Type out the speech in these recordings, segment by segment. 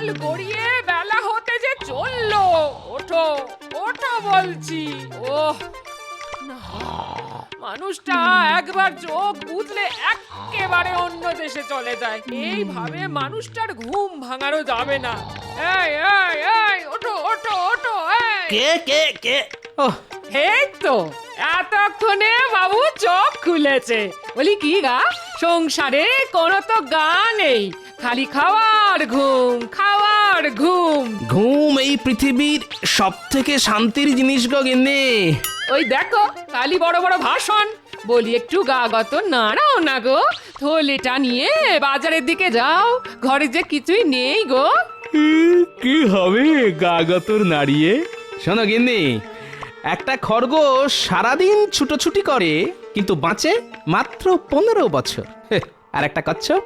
কাল গড়িয়ে বেলা হতে যে চললো। ওঠো ওঠো বলছি। ওহ না, মানুষটা একবার চোখ বুঝলে একেবারে অন্য দেশে চলে যায়। এইভাবে মানুষটার ঘুম ভাঙানো যাবে না। এই এই এই ওঠো ওঠো ওঠো। এই কে কে কে? ওহ, এই তো এতক্ষণে বাবু চোখ খুলেছে। বলি কি গা, সংসারে কোনো তো গা নেই, খালি খাওয়ার ঘুম খাওয়ার ঘুম। ঘুম এই পৃথিবীর সব থেকে শান্তির জিনিস গো গিন্নি। ওই দেখো খালি বড় বড় ভাষণ। বলি একটু গা গত নাড়াও না গো, থলেটা নিয়ে বাজারের দিকে যাও, ঘরে যে কিছুই নেই গো। কি হবে গাগতর নাড়িয়ে? শোনো গিন্নি, একটা খরগোশ সারাদিন ছুটোছুটি করে কিন্তু বাঁচে মাত্র 15 বছর। আর একটা কচ্ছপ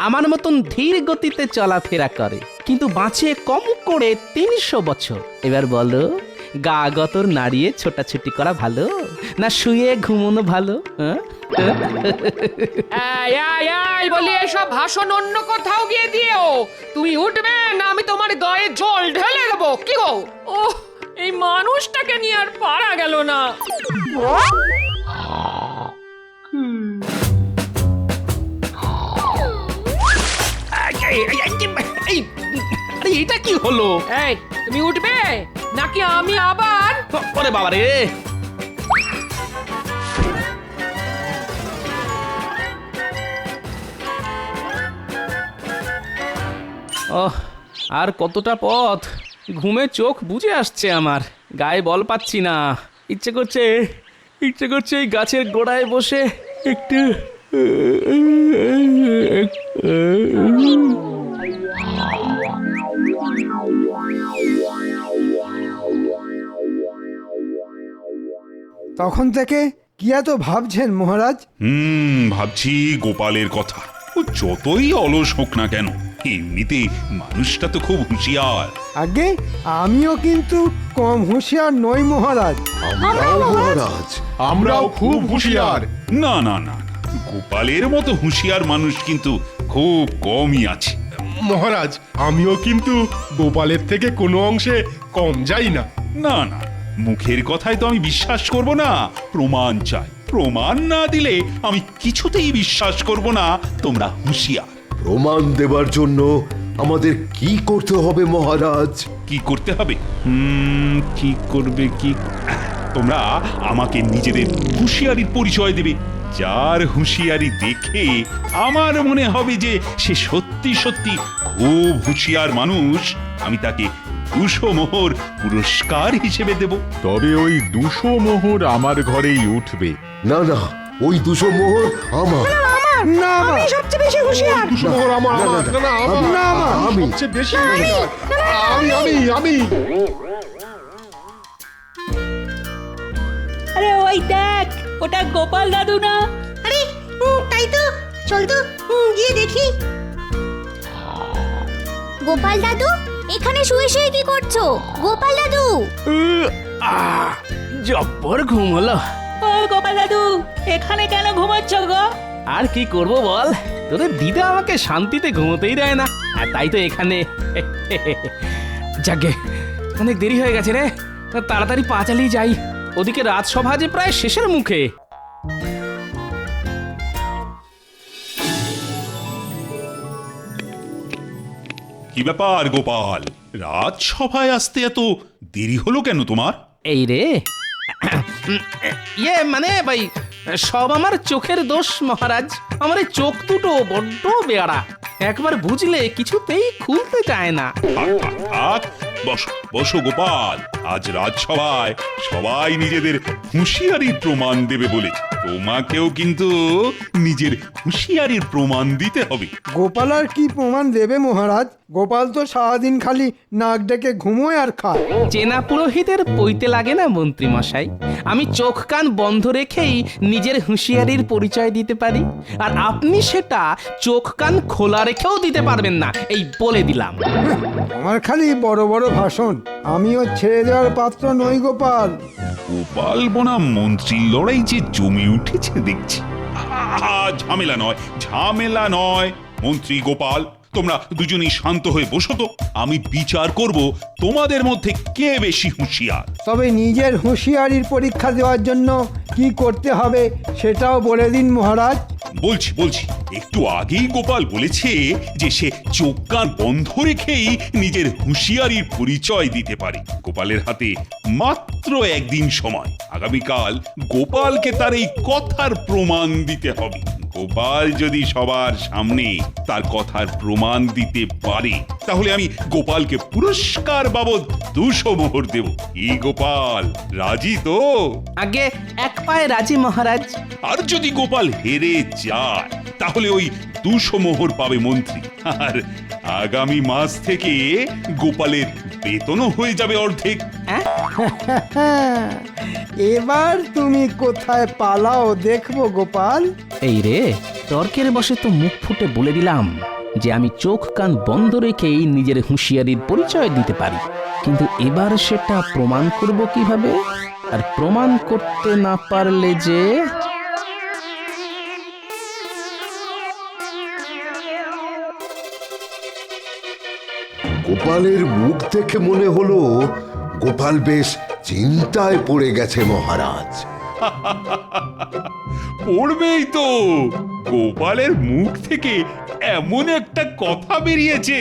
আমার মতন ধীর গতিতে চলাফেরা করে কিন্তু বাঁচে কম করে 300 বছর। এবার বলো, গা গতর নাড়িয়ে ছোটাছুটি করা ভালো না শুয়ে ঘুমোনো ভালো? এই এই এই বলি এসব ভাষণ অন্য কোথাও গিয়ে দিও। তুমি উঠবে না আমি তোমার গায়ে জল ঢেলে দেবো। কি গো, ওহ এই মানুষটাকে নিয়ে আর পারা গেল না। এটা কি হলো? এই তুমি উঠবে নাকি আমি আবার? ওরে বাবা রে! ওহ, আর কতটা পথ! ঘুমে চোখ বুজে আসছে আমার, গায়ে বল পাচ্ছি না। ইচ্ছে করছে এই গাছের গোড়ায় বসে একটু তখন থেকে কি এত ভাবছেন মহারাজ? ভাবছি গোপালের কথা। ও যতই অলস হোক না কেন, এমনিতে মানুষটা তো খুব হুঁশিয়ার। আগে আমিও কিন্তু কম হুঁশিয়ার নই মহারাজ। আমরাও খুব হুঁশিয়ার। না না না, গোপালের মতো হুঁশিয়ার মানুষ কিন্তু খুব কমই আছে। মহারাজ, আমিও কিন্তু গোপালের থেকে কোনো অংশে কম যাই না। না না, মুখের কথায় তো আমি বিশ্বাস করব না, প্রমাণ চাই। প্রমাণ না দিলে আমি কিছুতেই বিশ্বাস করব না তোমরা হুঁশিয়ার। প্রমাণ দেবার জন্য আমাদের কি করতে হবে মহারাজ? কি করতে হবে? কি করবে কি? তোমরা আমাকে নিজেদের হুঁশিয়ারির পরিচয় দেবে। যার হুঁশিয়ারি দেখে আমার মনে হবে যে সে সত্যি সত্যি খুব হুঁশিয়ার মানুষ, আমি তাকে 200 মোহর পুরস্কার হিসেবে দেব। তবে ওই 200 মোহর আমার ঘরেই উঠবে। না না, ওই 200 মোহর আমার। না আমি সবচেয়ে বেশি হুঁশিয়ার। 200 মোহর আমার। না, না, না না, আমার। না, আমি। সবচেয়ে বেশি হুঁশিয়ার। আমি। আরে ওই দেখ, ওটা গোপাল দাদু না? আরে তাই তো, চল তো গিয়ে দেখি। গোপাল দাদু, এখানে শুয়ে শুয়ে কি করছো? গোপাল দাদু! জব্বর ঘুম হলো। ও গোপাল দাদু, এখানে কেন ঘুমাচ্ছ গো? আর কি করব বল, তোদের দিদা আমাকে শান্তিতে ঘুমোতেই দেয় না, আর তাই তো এখানে। যাকে অনেক দেরি হয়ে গেছে রে, তাড়াতাড়ি পা চালিয়ে যাই। ওদিকে রাজসভা যে প্রায় শেষের মুখে। কি ব্যাপার গোপাল, রাজসভায় আসতে এত দেরি হলো কেন তোমার? এই রে, মানে ভাই, সব আমার চোখের দোষ মহারাজ। আমার এই চোখ দুটো বড্ড বেয়ারা, একবার বুঝলে কিছুতেই খুলতে চায় না। থাক থাক থাক, বসো বসো গোপাল। আজ রাজসভায় সবাই নিজেদের হুঁশিয়ারির প্রমাণ দেবে বলেছে, তোমাকেও কিন্তু নিজের হুঁশিয়ারির প্রমাণ দিতে হবে। গোপাল আর কি প্রমাণ দেবে মহারাজ? গোপাল তো সারাদিন খালি নাক ডেকে ঘুমোয় আর খায়। চেনা পুরোহিতের পইতে লাগে না মন্ত্রী মশাই। আমি চোখ কান বন্ধ রেখেই নিজের হুঁশিয়ারির পরিচয় দিতে পারি, আর আপনি সেটা চোখ কান খোলা রেখেও দিতে পারবেন না, এই বলে দিলাম। আমার খালি বড় বড় ভাষণ, আমিও ছেড়ে দেওয়ার পাত্র নই গোপাল। গোপাল বনাম মন্ত্রীর লড়াই যে জমে উঠেছে দেখছি। ঝামেলা নয় মন্ত্রী গোপাল, তোমরা দুজনেই শান্ত হয়ে বসো তো, আমি বিচার করব তোমাদের মধ্যে কে বেশি হুঁশিয়ার। তবে নিজের হুঁশিয়ারির পরীক্ষা দেওয়ার জন্য কি করতে হবে সেটাও বলে দিন মহারাজ। বলছি একটু আগেই গোপাল বলেছে যে সে চোখ কান বন্ধ রেখেই নিজের হুঁশিয়ারির পরিচয় দিতে পারে। গোপালের হাতে মাত্র একদিন সময়, আগামীকাল গোপালকে তার এই কথার প্রমাণ দিতে হবে। গোপাল যদি সবার সামনে তার কথার প্রমাণ দিতে পারে তাহলে আমি গোপালকে পুরস্কার বাবদ 200 মোহর দেব। এই গোপাল রাজি তো? আগে এক পায়ে রাজি মহারাজ। আর যদি গোপাল হেরে যায় তাহলে ওই 200 মোহর পাবে মন্ত্রী, আর আগামী মাস থেকে গোপালের বেতনও হয়ে যাবে অর্ধেক। এবার তুমি কোথায় পালাও দেখবো গোপাল। এই রে, তর্কের বসে তো মুখ ফুটে বলে দিলাম যে আমি চোখ কান বন্ধ রেখেই নিজের হুঁশিয়ারির পরিচয় দিতে পারি, কিন্তু এবার সেটা প্রমাণ করব কিভাবে? আর প্রমাণ করতে না পারলে যে গোপালের মুখ দেখে মনে হলো গোপাল বেশ চিন্তায় পড়ে গেছে মহারাজ। পড়বেই তো, গোপালের মুখ থেকে এমন একটা কথা বেরিয়েছে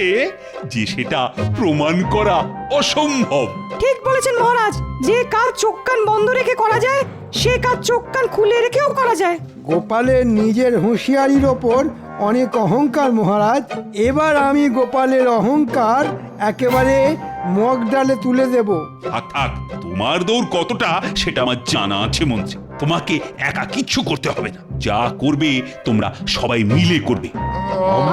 যে সেটা প্রমাণ করা অসম্ভব। ঠিক বলেছেন মহারাজ, যে কাজ চোখ কান বন্ধ রেখে করা যায় সে কাজ চোখ কান খুলে রেখেও করা যায়। গোপালের নিজের হুঁশিয়ারির ওপর অনেক অহংকার মহারাজ। এবার আমি গোপালের অহংকার একেবারে মগ ডালে তুলে দেব। থাক, তোমার দৌড় কতটা সেটা আমার জানা আছে মন্ত্রী। তোমাকে একা কিচ্ছু করতে হবে না, যা করবে তোমরা সবাই মিলে করবে।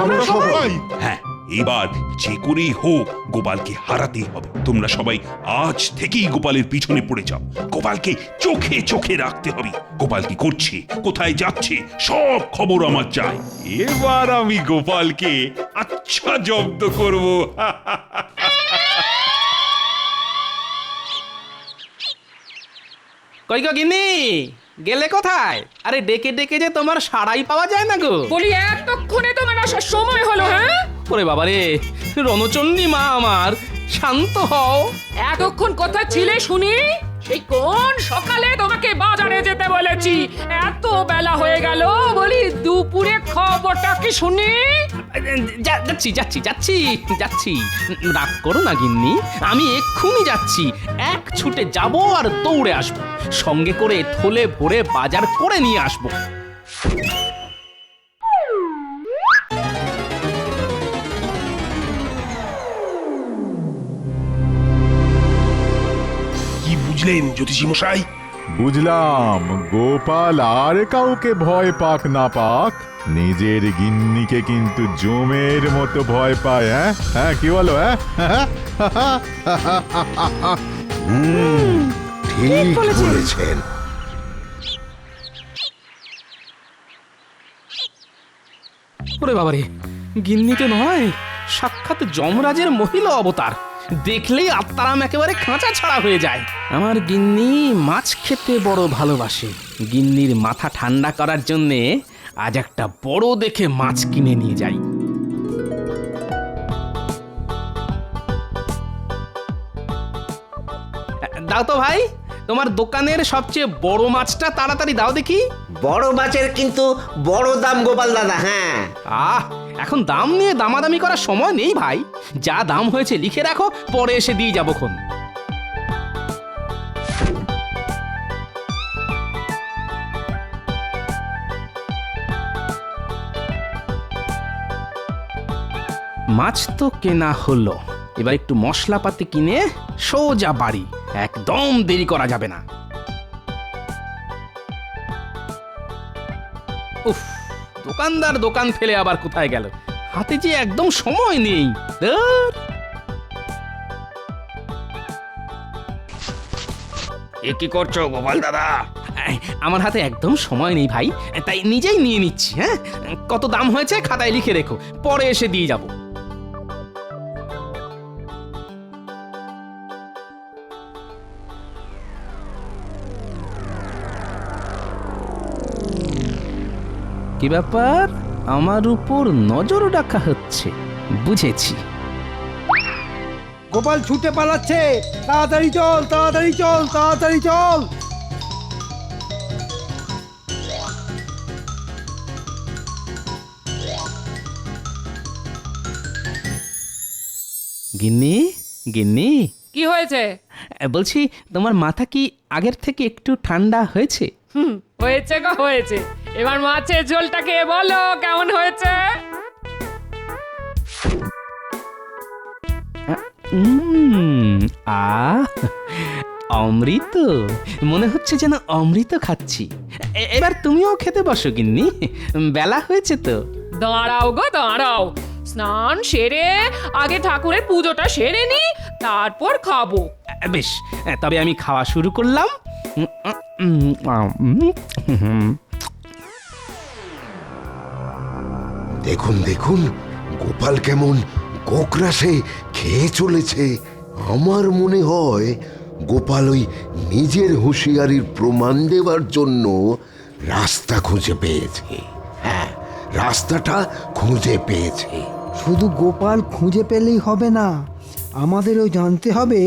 আমরা সবাই? হ্যাঁ, এবার যে করেই হোক গোপালকে হারাতেই হবে। তোমরা সবাই আজ থেকেই গোপালের পিছনে পড়ে যাও। গোপালকে চোখে চোখে রাখতে হবে। গোপাল কি করছে, কোথায় যাচ্ছে, সব খবর আমার চাই। এবার আমি গোপালকে আচ্ছা জব্দ করব। কই গো গিন্নি, গেলে কোথায়? আরে ডেকে ডেকে যে তোমার সাড়াই পাওয়া যায় না গো। বলি এতক্ষণে তোমার আসার সময় হলো? হ্যাঁ, ওরে বাবারে, রণচণ্ডী মা আমার, শান্ত হও। এতক্ষণ কোথায় ছিলে শুনি? সেই কোন সকালে তোমাকে বাজারে যেতে বলেছি, এত বেলা হয়ে গেল। বলি দুপুরে খবরটা কি শুনি? যাচ্ছি। রাগ করো না গিন্নি, আমি এক্ষুনি যাচ্ছি। এক ছুটে যাব আর দৌড়ে আসবো, সঙ্গে করে থলে ভরে বাজার করে নিয়ে আসবো। কি বুঝলেন জ্যোতিষী মশাই? বুঝলাম, গোপাল আর কাউকে ভয় পাক না পাক, নিজের গিন্নিকে কিন্তু জমের মতো ভয় পায়। হ্যাঁ, কি বলো? ঠিক বলেছেন। ওরে বাবারে, গিন্নি তো নয়, সাক্ষাৎ যমরাজের মহিলা অবতার। দেখলেই আত্মারাম একেবারে খাঁচা ছাড়া হয়ে যায়। আমার গিন্নি মাছ খেতে বড় ভালোবাসে। গিন্নির মাথা ঠান্ডা করার জন্যে আজ একটা বড় দেখে মাছ কিনে নিয়ে যাই। দাও তো ভাই, তোমার দোকানের সবচেয়ে বড় মাছটা তাড়াতাড়ি দাও দেখি। বড় মাছের কিন্তু বড় দাম গোপাল দাদা। হ্যাঁ, এখন দাম নিয়ে দামাদামি করার সময় নেই ভাই। যা দাম হয়েছে লিখে রাখো, পরে এসে দিয়ে যাবো খন। মাছ তো কেনা হলো, এবার একটু মশলাপাতি কিনে সোজা বাড়ি। একদম দেরি করা যাবে না। উফ, দোকানদার দোকান ফেলে আবার কোথায় গেল? হাতে যে একদম সময় নেই। ধুর। এ কি করছো গোপাল দাদা? আমার হাতে একদম সময় নেই ভাই, তাই নিজেই নিয়ে নিচ্ছি। হ্যাঁ, কত দাম হয়েছে খাতায় লিখে রেখো, পরে এসে দিয়ে যাব। কি ব্যাপার, আমার উপর নজর রাখা হচ্ছে? বুঝেছি। গোপাল ছুটে পালাচ্ছে, তাড়াতাড়ি চল, তাড়াতাড়ি চল, তাড়াতাড়ি চল। গিন্নি, গিন্নি, কি হয়েছে? বলছি তোমার মাথা কি আগের থেকে একটু ঠান্ডা হয়েছে? হয়েছে গো হয়েছে। এবার মাছের ঝোলটাকে বলো কেমন হয়েছে? আহ, অমৃত, মনে হচ্ছে যেন অমৃত খাচ্ছি। এবার তুমিও খেতে বসো গিন্নি, বেলা হয়েছে তো। দাঁড়াও গো দাঁড়াও, স্নান সেরে আগে ঠাকুরের পুজোটা সেরে নি, তারপর খাবো। বেশ, তবে আমি খাওয়া শুরু করলাম। দেখুন দেখুন, গোপাল কেমন কোকড়াসে খেয়ে চলেছে। আমার মনে হয় গোপাল ওই নিজের হুঁশিয়ারির প্রমাণ দেওয়ার জন্য রাস্তা খুঁজে পেয়েছে। হ্যাঁ, রাস্তাটা খুঁজে পেয়েছে। শুধু গোপাল খুঁজে পেলেই হবে না, আমাদেরও জানতে হবে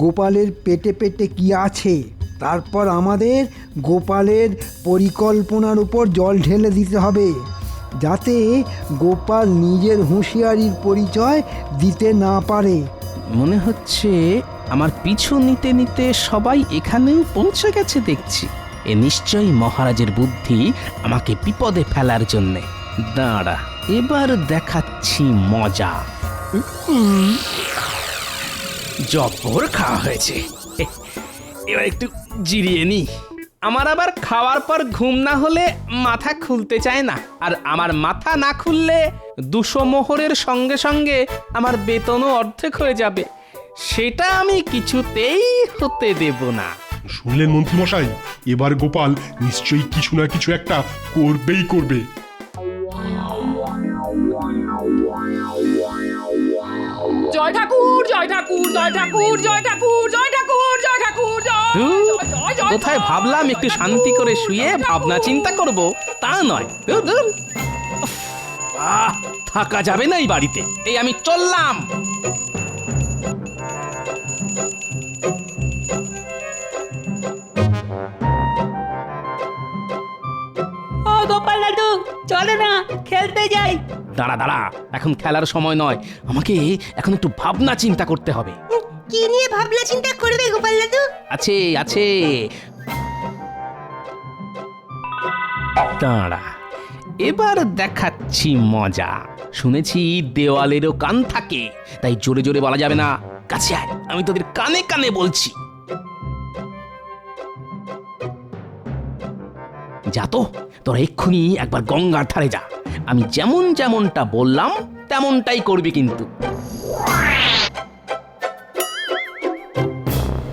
গোপালের পেটে পেটে কি আছে। তারপর আমাদের গোপালের পরিকল্পনার উপর জল ঢেলে দিতে হবে, যাতে গোপাল নিজের হুঁশিয়ারির পরিচয় দিতে না পারে। মনে হচ্ছে আমার পিছু নিতে নিতে সবাই এখানেও পৌঁছে গেছে দেখছি। এ নিশ্চয়ই মহারাজের বুদ্ধি আমাকে বিপদে ফেলার জন্যে। দাঁড়া, এবার দেখাচ্ছি মজা। জব্বর খাওয়া হয়েছে, এবার একটু জিরিয়ে নি। আমার আবার খাওয়ার পর ঘুম না হলে মাথা খুলতে চায় না, আর আমার মাথা না খুললে 200 মোহরের সঙ্গে সঙ্গে আমার বেতনও অর্ধেক হয়ে যাবে। সেটা আমি কিছুতেই হতে দেব না। শুনলেন মন্ত্রী মশাই, এবার গোপাল নিশ্চয়ই কিছু না কিছু একটা করবেই করবে। জয় ঠাকুর, জয় ঠাকুর, জয় ঠাকুর, জয় ঠাকুর, জয় ঠাকুর, জয় ঠাকুর, ধুর, কোথায় ভাবলাম একটু শান্তি করে শুয়ে ভাবনা চিন্তা করব, তা নয়। ধুর, ধুর। উফ, থাকা যাবে না এই বাড়িতে। এই আমি চললাম। ও গোপাল দাদু, চলো না খেলতে যাই। দাঁড়া দাঁড়া, এখন খেলার সময় নয়, আমাকে এখন একটু ভাবনা চিন্তা করতে হবে। কি নিয়ে ভাবনা চিন্তা করবে গোপাল দাদু? আছে আছে, দাঁড়া, এবার দেখাচ্ছি মজা। শুনেছি দেওয়ালেরও কান থাকে, তাই জোরে জোরে বলা যাবে না। কাছে আয়, আমি তোদের কানে কানে বলছি। যা তো, তোরা এক্ষুনি একবার গঙ্গার ধারে যা। আমি যেমন যেমনটা বললাম তেমনটাই করবি কিন্তু।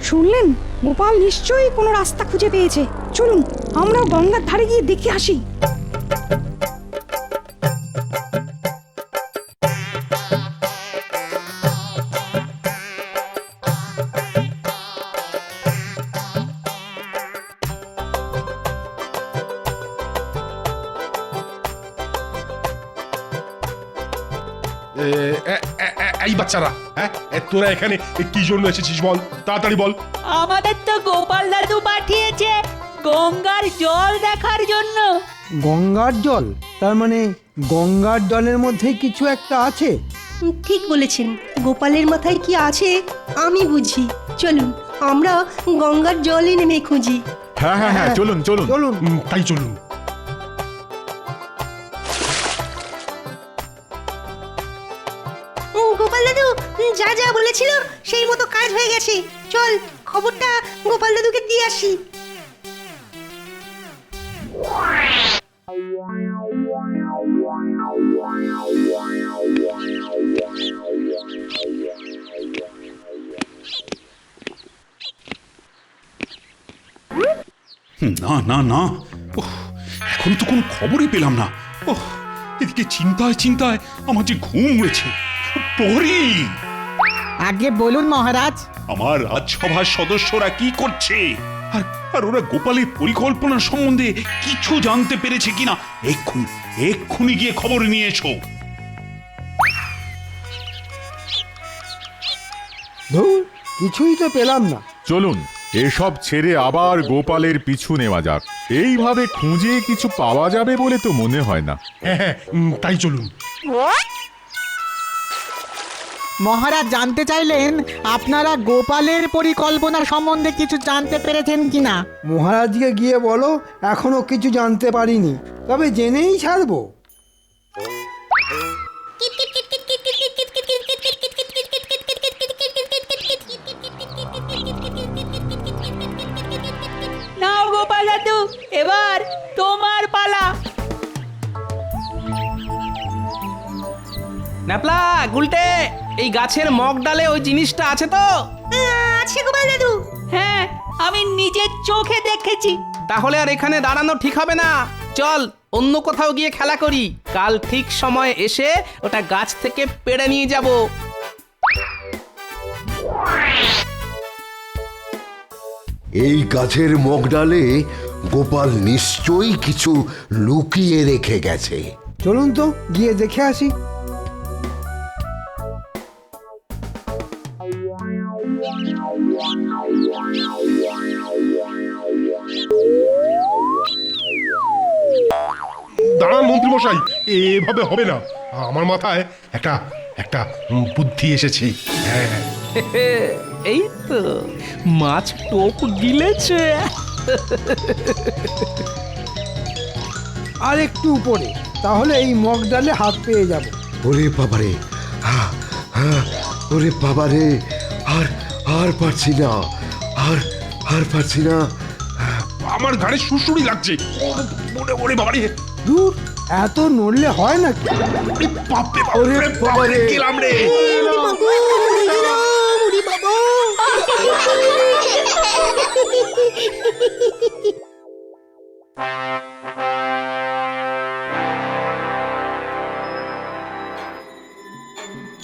শুনলেন, গোপাল নিশ্চয়ই কোনো রাস্তা খুঁজে পেয়েছে। চলুন আমরাও গঙ্গার ধারে গিয়ে দেখে আসি। এই বাচ্চারা, হ্যাঁ তোরা এখানে কি জন্য এসেছিস বল, তাড়াতাড়ি বল। আমাদের তো গোপাল দাদু পাঠিয়েছে গঙ্গার জল দেখার জন্য। গঙ্গার জল? তার মানে গঙ্গার জলের মধ্যে কিছু একটা আছে। ঠিক বলেছেন, গোপালের মাথায় কি আছে আমি বুঝি। চলুন আমরা গঙ্গার জলে নেমে খুঁজি। হ্যাঁ হ্যাঁ হ্যাঁ, চলুন চলুন চলুন। তাই চলুন। গোপাল দাদু যা যা বলেছিল সেই মতো কাজ হয়ে গেছে। চল খবরটা গোপাল দাদুকে দিয়ে আসি। না না না, এখন তো কোনো খবরই পেলাম না। এদিকে চিন্তায় চিন্তায় আমার যে ঘুম হয়েছে। প্রহরী, আগে বলুন মহারাজ। আমার রাজসভার সদস্যরা কি করছে, আর ওরা গোপালের পরিকল্পনা সম্বন্ধে কিছু জানতে পেরেছে কিনা এক্ষুনি গিয়ে খবর নিয়ে এসো। ধুর, কিছুই তো পেলাম না। চলুন এসব ছেড়ে আবার গোপালের পিছু নেওয়া যাক। এইভাবে খুঁজে কিছু পাওয়া যাবে বলে তো মনে হয় না। হ্যাঁ হ্যাঁ, তাই চলুন। মহারাজ জানতে চাইলেন আপনারা গোপালের পরিকল্পনা সম্বন্ধে কিছু জানতে পেরেছেন কিনা। মহারাজকে গিয়ে বলো এখনো কিছু জানতে পারিনি, তবে জেনেই ছাড়বো। নাও গোপাল দাদু, এবার তোমার পালা। ন্যাপলা, গুলটে, এই গাছের মগ ডালে ওই জিনিসটা আছে তো? আছে গোপাল দাদু। হ্যাঁ, আমি নিজের চোখে দেখেছি। তাহলে আর এখানে দাঁড়ানো ঠিক হবে না। চল অন্য কোথাও গিয়ে খেলা করি। কাল ঠিক সময় এসে ওটা গাছ থেকে পেড়ে নিয়ে যাব। এই গাছের মগডালে গোপাল নিশ্চয়ই কিছু লুকিয়ে রেখে গেছে। চলুন তো গিয়ে দেখে আসি। দাঁড়ান মন্ত্রী মশাই, এভাবে হবে না। আমার মাথায় একটা একটা বুদ্ধি এসেছে। হ্যাঁ, এই তো মাছ টোপ গিলেছে। আর একটু উপরে, তাহলে এই মগ ডালে হাত পেয়ে যাব। ওরে বাবারে, ওরে বাবারে, আর আর পারছি না, আর পারছি না। আমার ঘাড়ে সুড়সুড়ি লাগছে। ওরে ওরে বাবারে, দূর, এত নড়লে হয় নাকি? বাপরে ওরে বাবারে, বাবারে, গেলাম রে।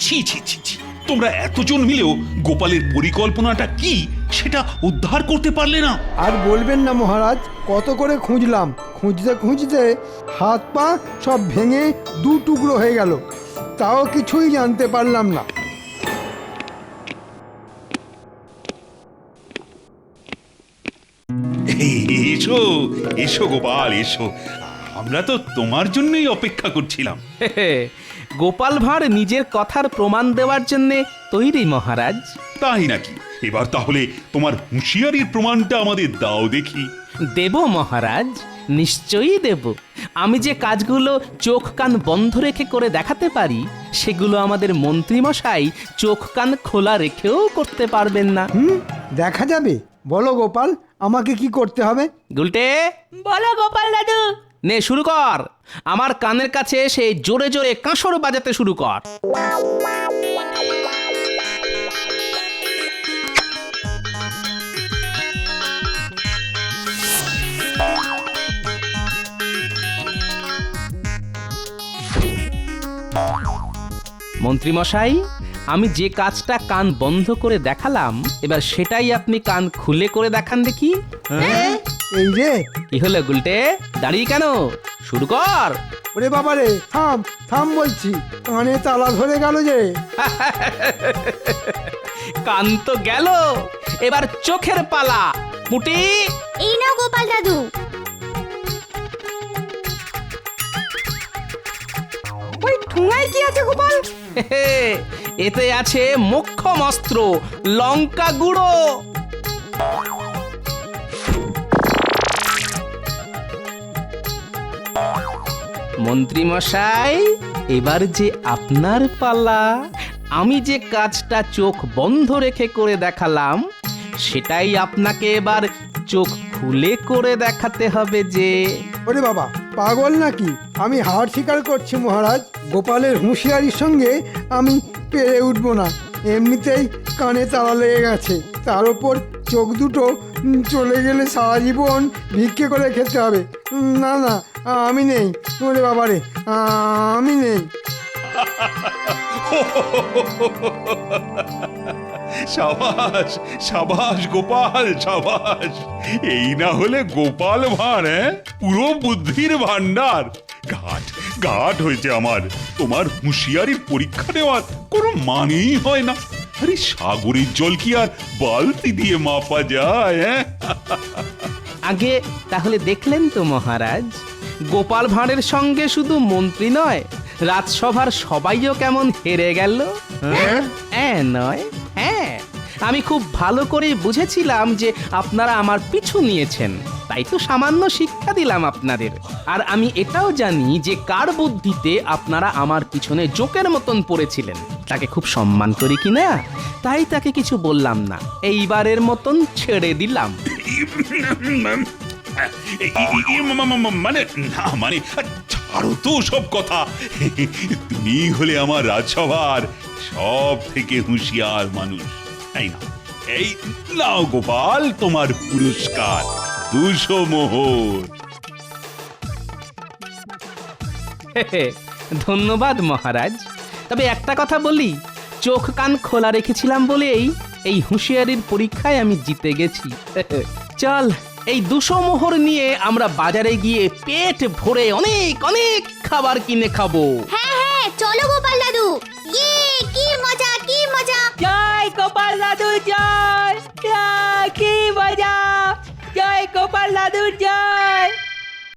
ছি ছি ছি ছি, তোমরা এতজন মিলেও গোপালের পরিকল্পনাটা কি সেটা উদ্ধার করতে পারলে না। আর বলবেন না মহারাজ, কত করে খুঁজলাম, খুঁজতে খুঁজতে হাত পা সব ভেঙে দু টুকরো হয়ে গেল, তাও কিছুই জানতে পারলাম না। এসো এসো গোপাল, এসো। আমরা তো তোমার জন্যই অপেক্ষা করছিলাম। গোপাল ভাঁড় নিজের কথার প্রমাণ দেওয়ার জন্য তৈরি মহারাজ। তাই নাকি? এবার তাহলে তোমার হুঁশিয়ারির প্রমাণটা আমাদের দাও দেখি। দেব মহারাজ, নিশ্চয়ই দেব। আমি যে কাজগুলো চোখ কান বন্ধ রেখে করে দেখাতে পারি, সেগুলো আমাদের মন্ত্রী মশাই চোখ কান খোলা রেখেও করতে পারবেন না। দেখা যাবে। বলো গোপাল, আমাকে কি করতে হবে? গুলটে, বলো গোপাল দাদু। নে শুরু কর। আমার কানের কাছে এসে জোরে জোরে কাঁসর বাজাতে শুরু কর। মন্ত্রী মশাই, আমি যে কাজটা কান বন্ধ করে দেখালাম, এবার সেটাই আপনি কান খুলে করে দেখান দেখি। এই রে, কি হলো গুলটে, দাঁড়িয়ে কেন? শুরু কর। ওরে বাবারে, থাম থাম বলছি, কানে তালা ধরে গেল যে। কান তো গেল, এবার চোখের পালা। মুটি, এই নাও গোপাল দাদু। ওই ঠোঙায় কি আছে গোপাল? এতে আছে মোক্ষম অস্ত্র, লঙ্কা গুঁড়ো। মন্ত্রী মশাই, এবার যে আপনার পালা। আমি যে কাজটা চোখ বন্ধ রেখে করে দেখালাম, সেটাই আপনাকে এবার চোখ খুলে করে দেখাতে হবে যে। ওরে বাবা, পাগল নাকি? আমি হার স্বীকার করছি মহারাজ, গোপালের হুঁশিয়ারির সঙ্গে আমি পেরে উঠবো না। এমনিতেই কানে তালা লেগে গেছে, তার উপর চোখ দুটো চলে গেলে সারা জীবন ভিক্ষে করে খেতে হবে। না না, আমি নেই। ওরে বাবারে, আমি নেই। সাবাস সাবাস গোপাল, সাবাস। এই না হলে গোপাল ভাঁড়, পুরো বুদ্ধির ভান্ডার। ঘাট ঘাট হয়েছে আমার। তোমার হুঁশিয়ারির পরীক্ষা নেওয়ার কোনো মানেই হয় না। আরে সাগরের জল কি আর বালতি দিয়ে মাপা যায়? হ্যাঁ, আগে তাহলে দেখলেন তো মহারাজ, গোপাল ভাঁড়ের সঙ্গে শুধু মন্ত্রী নয়, রাজসভার সবাইও কেমন হেরে গেল। হ্যাঁ নয়, হ্যাঁ, আমি খুব ভালো করে বুঝেছিলাম যে আপনারা আমার পিছু নিয়েছেন, তাই তো সামান্য শিক্ষা দিলাম আপনাদের। আর আমি এটাও জানি যে কার বুদ্ধিতে আপনারা আমার পিছনে জোকের মতন পড়েছিলেন, তাকে খুব সম্মান করি কিনা, তাই তাকে কিছু বললাম না, এইবারের মতন ছেড়ে দিলাম। মানে না, মানে ছাড়ো তো সব কথা। তুমি হলে আমার রাজসভার সব থেকে হুঁশিয়ার মানুষ। এই না, এই নাও গোপাল তোমার পুরস্কার, 200 মোহর। ধন্যবাদ মহারাজ, তবে একটা কথা বলি, চোখ কান খোলা রেখেছিলাম বলেই এই হুঁশিয়ারির পরীক্ষায় আমি জিতে গেছি। চল, এই 200 মোহর নিয়ে আমরা বাজারে গিয়ে পেট ভরে অনেক অনেক খাবার কিনে খাবো। হ্যাঁ হ্যাঁ, চলো গোপাল দাদু। ইয়ে, কি মজা, কি মজা। জয় গোপাল দাদু জয়, জয়, কি মজা, জয় গোপাল দাদুর জয়।